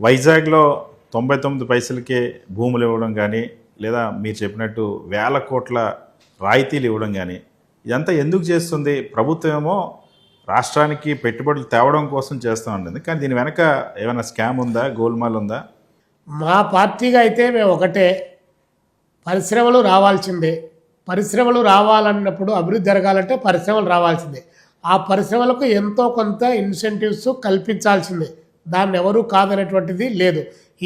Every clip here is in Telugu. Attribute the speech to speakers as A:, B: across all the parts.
A: వైజాగ్లో 99 పైసలకే భూములు ఇవ్వడం కానీ, లేదా మీరు చెప్పినట్టు వేల కోట్ల రాయితీలు ఇవ్వడం కానీ, ఇదంతా ఎందుకు చేస్తుంది? ప్రభుత్వం ఏమో రాష్ట్రానికి పెట్టుబడులు తేవడం కోసం చేస్తూ ఉంటుంది, కానీ దీని వెనక ఏమైనా స్కామ్ ఉందా, గోల్మాల్ ఉందా?
B: మా పార్టీగా అయితే మేము ఒకటే, పరిశ్రమలు రావాల్సిందే. పరిశ్రమలు రావాలన్నప్పుడు అభివృద్ధి జరగాలంటే పరిశ్రమలు రావాల్సిందే. ఆ పరిశ్రమలకు ఎంతో కొంత ఇన్సెంటివ్స్ కల్పించాల్సిందే. దాన్ని ఎవరు కాదనేటువంటిది లేదు.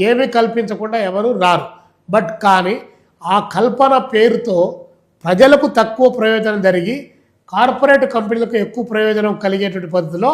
B: ఏమీ కల్పించకుండా ఎవరు రారు. బట్ కానీ ఆ కల్పన పేరుతో ప్రజలకు తక్కువ ప్రయోజనం జరిగి కార్పొరేట్ కంపెనీలకు ఎక్కువ ప్రయోజనం కలిగేటువంటి పద్ధతిలో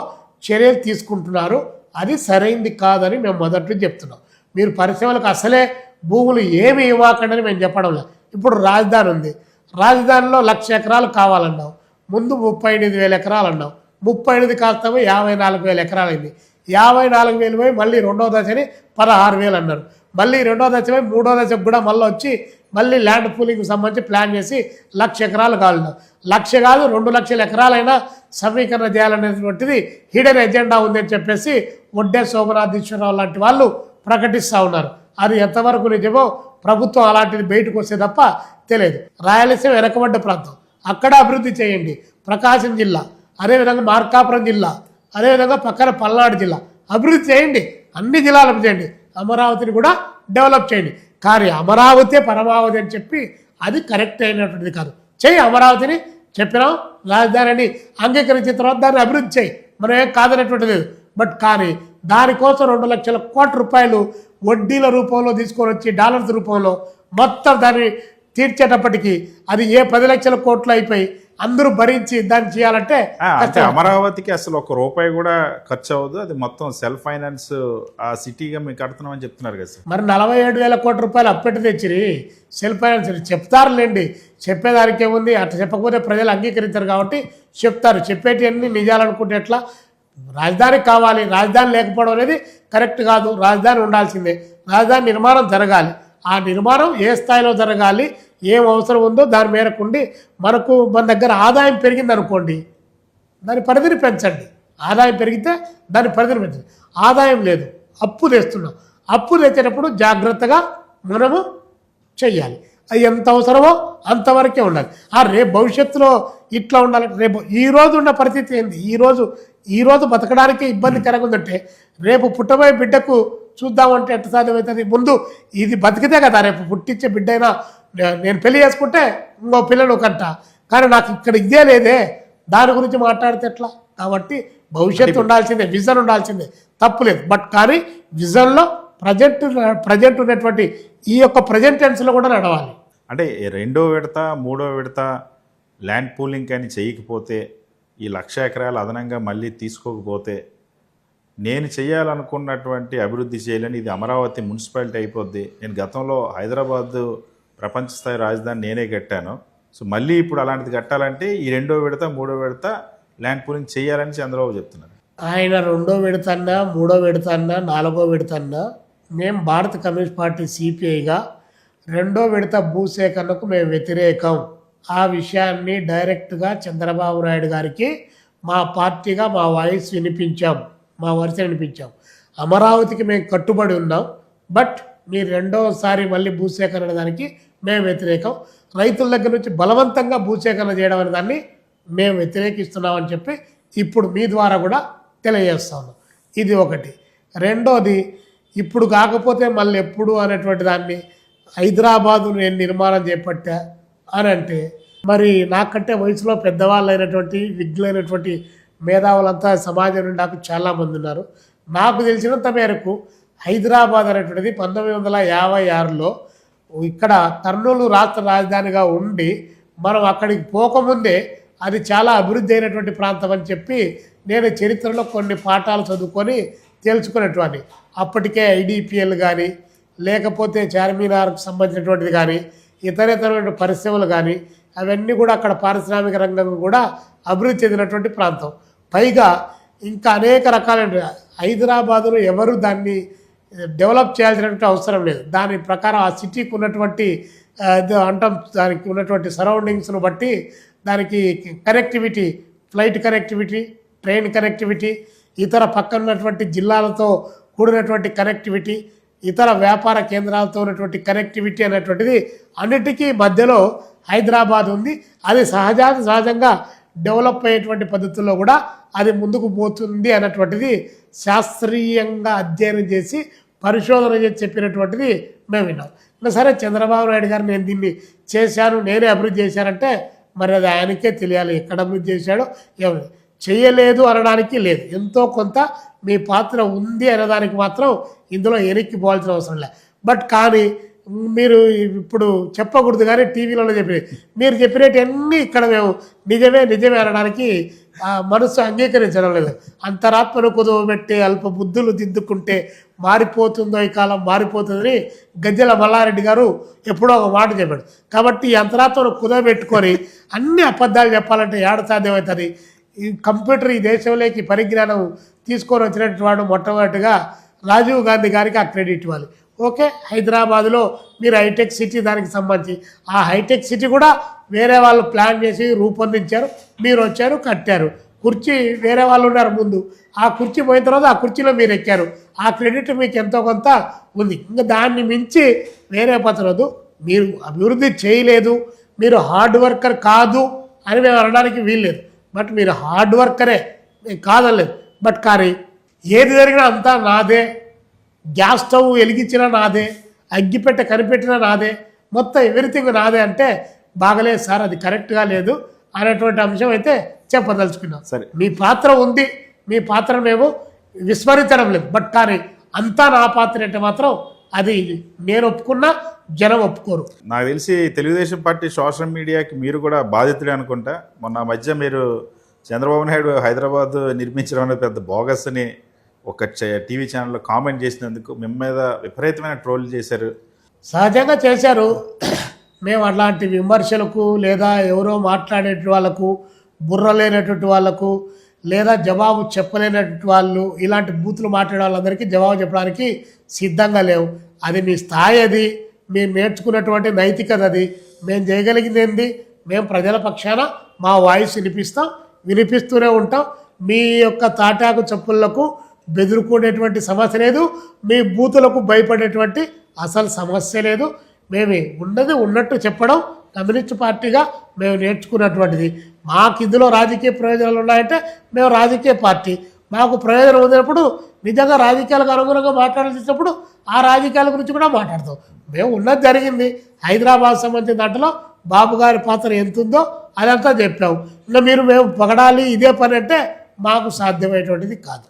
B: చర్యలు తీసుకుంటున్నారు. అది సరైంది కాదని మేము మొదటి చెప్తున్నాం. మీరు పరిశ్రమలకు అసలే భూములు ఏమి ఇవ్వకండి మేము చెప్పడం లేదు. ఇప్పుడు రాజధాని ఉంది, రాజధానిలో 1,00,000 ఎకరాలు కావాలన్నాం. ముందు 38,000 ఎకరాలు అన్నాం. 38 కాస్తాము 54,000 ఎకరాలు అయింది. 54,000 పోయి మళ్ళీ రెండో దశని 16,000 అన్నారు. మళ్ళీ రెండో దశ పోయి మూడో దశకు కూడా మళ్ళీ వచ్చి మళ్ళీ ల్యాండ్ పూలింగ్కి సంబంధించి ప్లాన్ చేసి 1,00,000 ఎకరాలు కావాలన్నాం. 1,00,000 కాదు 2,00,000 ఎకరాలైనా సమీకరణ చేయాలనేటువంటిది హిడెన్ ఎజెండా ఉందని చెప్పేసి ఒడ్డే సోమనాథీశ్వరరావు లాంటి వాళ్ళు ప్రకటిస్తూ ఉన్నారు. అది ఎంతవరకు నిజమో ప్రభుత్వం అలాంటిది బయటకు వస్తే తప్ప తెలియదు. రాయలసీమ వెనకబడ్డ ప్రాంతం, అక్కడ అభివృద్ధి చేయండి. ప్రకాశం జిల్లా, అదేవిధంగా మార్కాపురం జిల్లా, అదేవిధంగా పక్కన పల్నాడు జిల్లా అభివృద్ధి చేయండి. అన్ని జిల్లాలు అభివృద్ధి చేయండి. అమరావతిని కూడా డెవలప్ చేయండి. కానీ అమరావతి పరమావతి అని చెప్పి అది కరెక్ట్ అయినటువంటిది కాదు. చేయి అమరావతిని, చెప్పినాం రాజధానిని అంగీకరించిన తర్వాత దాన్ని అభివృద్ధి చేయి, మనం ఏం కాదనేటువంటిది లేదు. బట్ కానీ దానికోసం 2,00,000 కోట్ల రూపాయలు వడ్డీల రూపంలో తీసుకొని వచ్చి డాలర్స్ రూపంలో మొత్తం దాన్ని తీర్చేటప్పటికీ అది ఏ 10 లక్షల కోట్లు అయిపోయి అందరూ భరించి దాన్ని చేయాలంటే
A: అంటే అమరావతికి అసలు ₹1 కూడా ఖర్చు అవ్వదు, అది మొత్తం సెల్ఫ్ ఫైనాన్స్ ఆ సిటీగా మేము కడుతున్నామని చెప్తున్నారు కదా సార్.
B: మరి 47,000 కోట్ల రూపాయలు అప్పెట్టి తెచ్చిరి సెల్ఫ్ ఫైనాన్స్ చెప్తారులేండి. చెప్పేదానికి ఏముంది, అట్లా చెప్పకపోతే ప్రజలు అంగీకరించారు కాబట్టి చెప్తారు. చెప్పేటివన్నీ నిజాలనుకుంటే ఎట్లా? రాజధాని కావాలి, రాజధాని లేకపోవడం అనేది కరెక్ట్ కాదు. రాజధాని ఉండాల్సిందే, రాజధాని నిర్మాణం జరగాలి. ఆ నిర్మాణం ఏ స్థాయిలో జరగాలి, ఏం అవసరం ఉందో దాని మేరకు ఉండి మనకు మన దగ్గర ఆదాయం పెరిగింది అనుకోండి, దాని పరిధిని పెంచండి. ఆదాయం పెరిగితే దాని పరిధిని పెంచండి. ఆదాయం లేదు, అప్పు తెస్తున్నాం. అప్పు తెచ్చేటప్పుడు జాగ్రత్తగా మనము చెయ్యాలి. అది ఎంత అవసరమో అంతవరకే ఉండాలి. రేపు భవిష్యత్తులో ఇట్లా ఉండాలి. రేపు ఈరోజు ఉన్న పరిస్థితి ఏంది? ఈరోజు బతకడానికి ఇబ్బందికరంగా ఉందంటే రేపు పుట్టబోయే బిడ్డకు చూద్దామంటే ఎట్లా సాధ్యమవుతుంది? ముందు ఇది బతికితే కదా రేపు పుట్టించే బిడ్డ అయినా. నేను పెళ్లి చేసుకుంటే ఇంకో పిల్లలు కంట, కానీ నాకు ఇక్కడ ఇదే లేదే, దాని గురించి మాట్లాడితే ఎట్లా? కాబట్టి భవిష్యత్తు ఉండాల్సిందే, విజన్ ఉండాల్సిందే, తప్పులేదు. బట్ కానీ విజన్లో ప్రజెంట్ ఉన్నటువంటి ఈ యొక్క ప్రజెంట్ టెన్స్లో కూడా నడవాలి.
A: అంటే రెండో విడత మూడో విడత ల్యాండ్ పూలింగ్ కానీ చేయకపోతే, ఈ 1,00,000 ఎకరాలు అదనంగా మళ్ళీ తీసుకోకపోతే నేను చేయాలనుకున్నటువంటి అభివృద్ధి చేయలేని ఇది అమరావతి మున్సిపాలిటీ అయిపోద్ది. నేను గతంలో హైదరాబాద్ ప్రపంచ స్థాయి రాజధాని నేనే కట్టాను, సో మళ్ళీ ఇప్పుడు అలాంటిది కట్టాలంటే ఈ రెండో విడత మూడో విడత ల్యాండ్ పూలింగ్ చేయాలని చంద్రబాబు చెప్తున్నారు.
B: ఆయన రెండో విడతన్నా మూడో విడతన్నా నాలుగో విడతన్నా మేము భారత కమ్యూనిస్ట్ పార్టీ సిపిఐగా రెండో విడత భూసేకరణకు మేము వ్యతిరేకం. ఆ విషయాన్ని డైరెక్ట్గా చంద్రబాబు నాయుడు గారికి మా పార్టీగా మా వాయిస్ వినిపించాం, మా వరుస వినిపించాం. అమరావతికి మేము కట్టుబడి ఉన్నాం, బట్ మీరు రెండోసారి మళ్ళీ భూసేకరణ దానికి మేము వ్యతిరేకం. రైతుల దగ్గర నుంచి బలవంతంగా భూసేకరణ చేయడం అనే దాన్ని మేము వ్యతిరేకిస్తున్నామని చెప్పి ఇప్పుడు మీ ద్వారా కూడా తెలియజేస్తా ఉన్నాం. ఇది ఒకటి. రెండోది, ఇప్పుడు కాకపోతే మళ్ళీ ఎప్పుడు అనేటువంటి దాన్ని హైదరాబాదు నేను నిర్మాణం చేపట్టా అని అంటే, మరి నాకంటే వయసులో పెద్దవాళ్ళు అయినటువంటి విజ్ఞులైనటువంటి మేధావులంతా సమాజం నుండి నాకు చాలామంది ఉన్నారు. నాకు తెలిసినంత మేరకు హైదరాబాద్ అనేటువంటిది 1956లో ఇక్కడ కర్నూలు రాష్ట్ర రాజధానిగా ఉండి మనం అక్కడికి పోకముందే అది చాలా అభివృద్ధి అయినటువంటి ప్రాంతం అని చెప్పి నేను చరిత్రలో కొన్ని పాఠాలు చదువుకొని తెలుసుకునేటువంటి. అప్పటికే ఐడిపిఎల్ కానీ, లేకపోతే చార్మినార్కు సంబంధించినటువంటిది కానీ, ఇతరేతరమైన పరిశ్రమలు కానీ అవన్నీ కూడా అక్కడ పారిశ్రామిక రంగం కూడా అభివృద్ధి చెందినటువంటి ప్రాంతం. పైగా ఇంకా అనేక రకాలైన హైదరాబాదులో ఎవరు దాన్ని డెవలప్ చేయాల్సినటువంటి అవసరం లేదు. దాని ప్రకారం ఆ సిటీకి ఉన్నటువంటి అంటాం, దానికి ఉన్నటువంటి సరౌండింగ్స్ను బట్టి దానికి connectivity, flight connectivity, train connectivity, ఇతర పక్కన ఉన్నటువంటి జిల్లాలతో కూడినటువంటి కనెక్టివిటీ, ఇతర వ్యాపార కేంద్రాలతో ఉన్నటువంటి కనెక్టివిటీ అనేటువంటిది అన్నిటికీ మధ్యలో హైదరాబాద్ ఉంది. అది సహజంగా డెవలప్ అయ్యేటువంటి పద్ధతుల్లో కూడా అది ముందుకు పోతుంది అన్నటువంటిది శాస్త్రీయంగా అధ్యయనం చేసి పరిశోధన చేసి చెప్పినటువంటిది మేము విన్నాం. ఇంకా సరే చంద్రబాబు నాయుడు గారు నేను దీన్ని చేశాను, నేనే అభివృద్ధి చేశానంటే మరి అది ఆయనకే తెలియాలి ఎక్కడ అభివృద్ధి చేశాడో ఎవరు చేయలేదు అనడానికి లేదు. ఎంతో కొంత మీ పాత్ర ఉంది అనేదానికి మాత్రం ఇందులో ఎనిక్కి పోవాల్సిన అవసరం లేదు. బట్ కానీ మీరు ఇప్పుడు చెప్పకూడదు కానీ టీవీలలో చెప్పినవి మీరు చెప్పినవన్నీ ఇక్కడ మేము నిజమే అనడానికి మనసు అంగీకరించడం లేదు. అంతరాత్మను కుదవబెట్టి అల్ప బుద్ధులు దిద్దుకుంటే మారిపోతుందో ఈ కాలం మారిపోతుందని గజ్జల మల్లారెడ్డి గారు ఎప్పుడో ఒక మాట చెప్పాడు. కాబట్టి ఈ అంతరాత్మను కుదవబెట్టుకొని అన్ని అబద్ధాలు చెప్పాలంటే ఏడ సాధ్యమవుతుంది? ఈ కంప్యూటర్ ఈ దేశంలోకి పరిజ్ఞానం తీసుకొని వచ్చినటువంటి వాడు మొట్టమొదటిగా రాజీవ్ గాంధీ గారికి ఆ క్రెడిట్ ఇవ్వాలి. ఓకే, హైదరాబాద్లో మీరు హైటెక్ సిటీ దానికి సంబంధించి ఆ హైటెక్ సిటీ కూడా వేరే వాళ్ళు ప్లాన్ చేసి రూపొందించారు, మీరు వచ్చారు కట్టారు. కుర్చీ వేరే వాళ్ళు ఉన్నారు ముందు, ఆ కుర్చీ పోయిన తర్వాత ఆ కుర్చీలో మీరు ఎక్కారు, ఆ క్రెడిట్ మీకు ఎంతో కొంత ఉంది. ఇంకా దాన్ని మించి వేరే పత్రదు. మీరు అభివృద్ధి చేయలేదు, మీరు హార్డ్ వర్కర్ కాదు అని మేము అనడానికి వీల్లేదు. బట్ మీరు హార్డ్ వర్కరే కాదలేదు. బట్ కానీ ఏది జరిగినా అంతా నాదే, గ్యాస్ స్టవ్ వెలిగించినా నాదే, అగ్గిపెట్టె కనిపెట్టినా నాదే, మొత్తం ఎవ్రీథింగ్ నాదే అంటే బాగలేదు సార్, అది కరెక్ట్గా లేదు అనేటువంటి అంశం అయితే చెప్పదలుచుకున్నాం.
A: సరే,
B: మీ పాత్ర ఉంది, మీ పాత్ర మేము విస్మరించడం లేదు. బట్ కానీ అంతా నా పాత్ర అంటే మాత్రం అది నేను ఒప్పుకున్నా జనం ఒప్పుకోరు.
A: నాకు తెలిసి తెలుగుదేశం పార్టీ సోషల్ మీడియాకి మీరు కూడా బాధితుడే అనుకుంటా. మొన్న మధ్య మీరు చంద్రబాబు నాయుడు హైదరాబాద్ నిర్మించడం అనేది పెద్ద బోగస్ అని ఒక టీవీ ఛానల్లో కామెంట్ చేసినందుకు మేము మీద విపరీతమైన ట్రోల్ చేశారు.
B: సహజంగా చేశారు. మేము అలాంటి విమర్శలకు లేదా ఎవరో మాట్లాడే వాళ్ళకు, బుర్ర లేనటువంటి వాళ్ళకు, లేదా జవాబు చెప్పలేనటువంటి వాళ్ళు, ఇలాంటి బూతులు మాట్లాడే వాళ్ళందరికీ జవాబు చెప్పడానికి సిద్ధంగా లేవు. అది మీ స్థాయి, అది మేము నేర్చుకున్నటువంటి నైతికత, అది మేము చేయగలిగింది. మేము ప్రజల పక్షాన మా వాయిస్ వినిపిస్తూనే ఉంటాం. మీ యొక్క తాటాకు చెప్పులకు బెదురుకునేటువంటి సమస్య లేదు, మీ బూతులకు భయపడేటువంటి అసలు సమస్య లేదు. మేము ఉన్నది ఉన్నట్టు చెప్పడం కమ్యూనిస్ట్ పార్టీగా మేము నేర్చుకున్నటువంటిది. మాకు ఇందులో రాజకీయ ప్రయోజనాలు ఉన్నాయంటే మేము రాజకీయ పార్టీ, మాకు ప్రయోజనం ఉన్నప్పుడు నిజంగా రాజకీయాలకు అనుగుణంగా మాట్లాడాల్సినప్పుడు ఆ రాజకీయాల గురించి కూడా మాట్లాడతాం. మేము ఉన్నది జరిగింది. హైదరాబాద్ సంబంధించిన దాంట్లో బాబు గారి పాత్ర ఎంత ఉందో అదంతా చెప్పాము. ఇంకా మీరు మేము పొగడాలి ఇదే పని అంటే మాకు సాధ్యమైనటువంటిది కాదు.